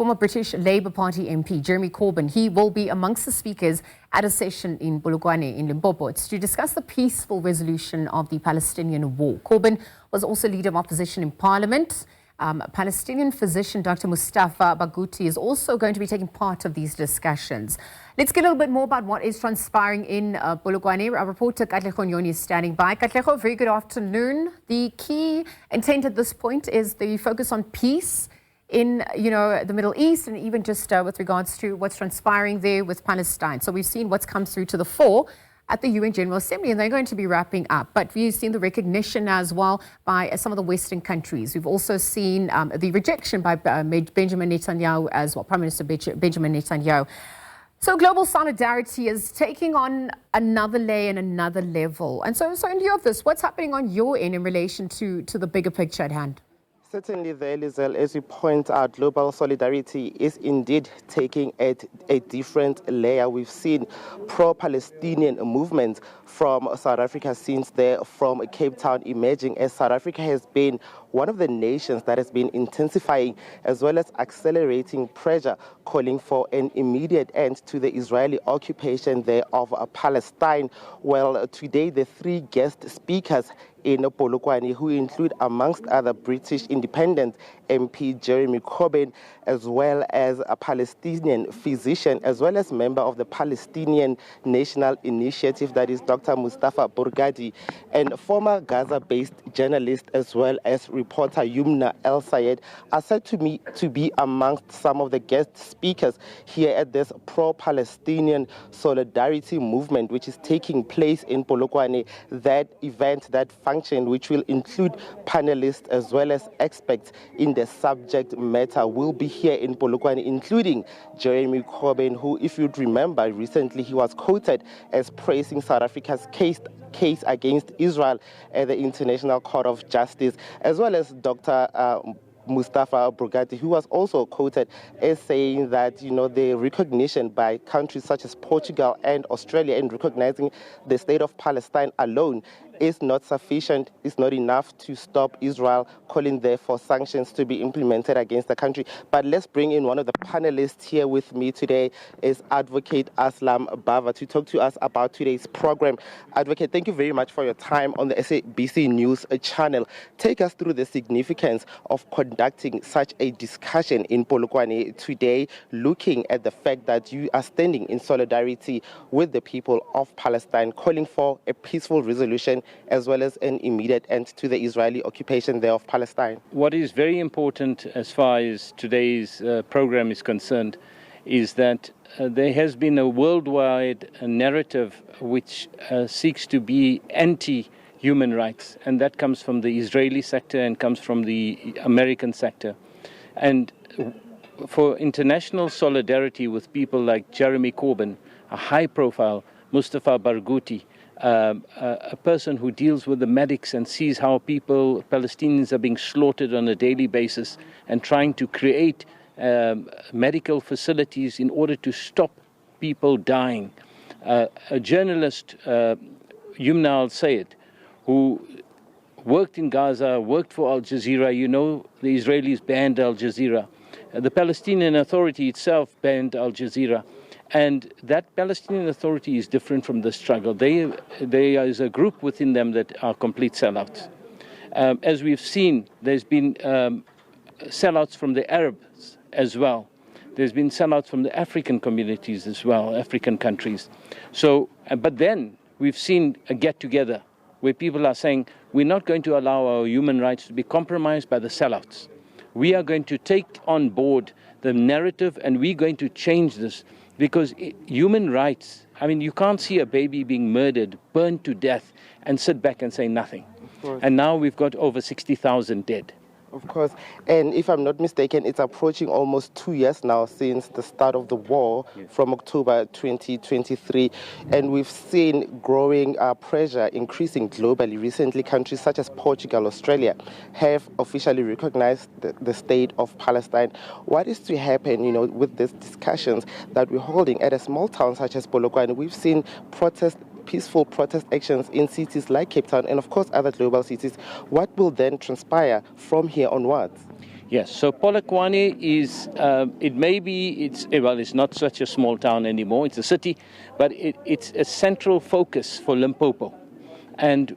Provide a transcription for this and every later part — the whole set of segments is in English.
former British Labour Party MP Jeremy Corbyn, he will be amongst the speakers at a session in Polokwane in Limpopo. It's to discuss the peaceful resolution of the Palestinian war. Corbyn was also leader of opposition in Parliament. Palestinian physician Dr. Mustafa Barghouti is also going to be taking part of these discussions. Let's get a little bit more about what is transpiring in Polokwane. Our reporter Katlego Nyoni is standing by. Katlego, very good afternoon. The key intent at this point is the focus on peace in, the Middle East, and even just with regards to what's transpiring there with Palestine. So we've seen what's come through to the fore at the UN General Assembly, and they're going to be wrapping up. But we've seen the recognition as well by some of the Western countries. We've also seen the rejection by Benjamin Netanyahu as well, Prime Minister Benjamin Netanyahu. So global solidarity is taking on another layer and another level. And so in view of this, what's happening on your end in relation to the bigger picture at hand? Certainly there, Lizelle, as you point out, global solidarity is indeed taking a different layer. We've seen pro-Palestinian movements from South Africa since they're from Cape Town emerging, as South Africa has been one of the nations that has been intensifying as well as accelerating pressure, calling for an immediate end to the Israeli occupation there of Palestine. Well, today the three guest speakers in Polokwane, who include amongst other British independent MP Jeremy Corbyn, as well as a Palestinian physician, as well as member of the Palestinian National Initiative, that is Dr. Mustafa Barghouti, and former Gaza-based journalist as well as reporter Yumna El-Sayed, are said to be amongst some of the guest speakers here at this pro-Palestinian solidarity movement, which is taking place in Polokwane. That event, that function, which will include panelists as well as experts in the subject matter, will be here in Polokwane, including Jeremy Corbyn, who, if you'd remember, recently he was quoted as praising South Africa's case against Israel at the International Court of Justice, as well as Dr. Mustafa Barghouti, who was also quoted as saying that, the recognition by countries such as Portugal and Australia in recognizing the state of Palestine alone is not sufficient, is not enough to stop Israel, calling there for sanctions to be implemented against the country. But let's bring in one of the panelists here with me today, is Advocate Aslam Bava, to talk to us about today's program. Advocate, thank you very much for your time on the SABC News channel. Take us through the significance of conducting such a discussion in Polokwane today, looking at the fact that you are standing in solidarity with the people of Palestine, calling for a peaceful resolution as well as an immediate end to the Israeli occupation there of Palestine. What is very important as far as today's program is concerned is that there has been a worldwide narrative which seeks to be anti-human rights, and that comes from the Israeli sector and comes from the American sector. And for international solidarity with people like Jeremy Corbyn, a high-profile Mustafa Barghouti, a person who deals with the medics and sees how Palestinians are being slaughtered on a daily basis, and trying to create medical facilities in order to stop people dying. A journalist, Yumna El-Sayed, who worked in Gaza, worked for Al Jazeera. The Israelis banned Al Jazeera. The Palestinian Authority itself banned Al Jazeera. And that Palestinian Authority is different from the struggle. There is a group within them that are complete sellouts. As we've seen, there's been sellouts from the Arabs as well. There's been sellouts from the African communities as well, African countries. So, but then we've seen a get-together where people are saying, we're not going to allow our human rights to be compromised by the sellouts. We are going to take on board the narrative, and we're going to change this. Because human rights, you can't see a baby being murdered, burned to death, and sit back and say nothing. And now we've got over 60,000 dead. Of course. And if I'm not mistaken, it's approaching almost 2 years now since the start of the war, from October 2023. And we've seen growing pressure increasing globally. Recently, countries such as Portugal, Australia have officially recognized the state of Palestine. What is to happen, with these discussions that we're holding at a small town such as Polokwane? We've seen peaceful protest actions in cities like Cape Town and, of course, other global cities. What will then transpire from here onwards? Yes, so Polokwane is, it's not such a small town anymore, it's a city, but it's a central focus for Limpopo. And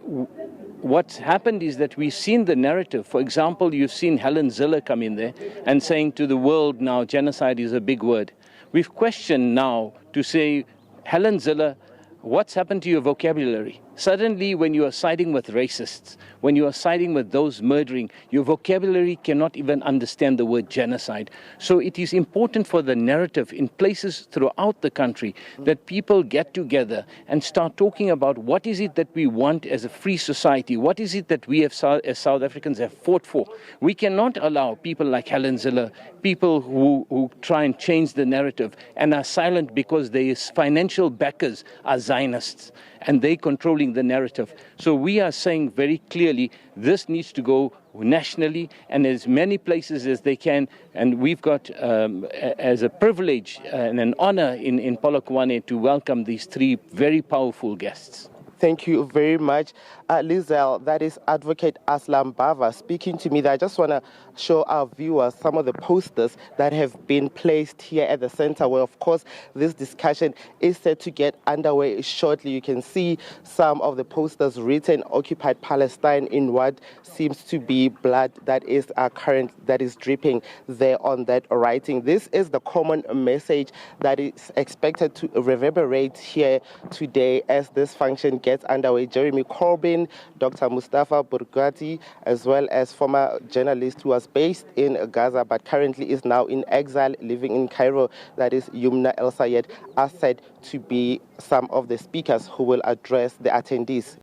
what's happened is that we've seen the narrative. For example, you've seen Helen Ziller come in there and saying to the world now, genocide is a big word. We've questioned now to say, Helen Ziller, what's happened to your vocabulary? Suddenly, when you are siding with racists, when you are siding with those murdering, your vocabulary cannot even understand the word genocide. So it is important for the narrative in places throughout the country that people get together and start talking about what is it that we want as a free society, what is it that we as South Africans have fought for. We cannot allow people like Helen Ziller, people who try and change the narrative and are silent because their financial backers are Zionists and they controlling the narrative. So we are saying very clearly this needs to go nationally and as many places as they can. And we've got as a privilege and an honor in Polokwane to welcome these three very powerful guests. Thank you very much. Lizelle, that is Advocate Aslam Bava speaking to me. I just want to show our viewers some of the posters that have been placed here at the center where, of course, this discussion is set to get underway shortly. You can see some of the posters written, Occupied Palestine, in what seems to be blood that is that is dripping there on that writing. This is the common message that is expected to reverberate here today as this function gets underway. Jeremy Corbyn, Dr. Mustafa Barghouti, as well as former journalist who was based in Gaza but currently is now in exile living in Cairo, that is Yumna El Sayed, are said to be some of the speakers who will address the attendees.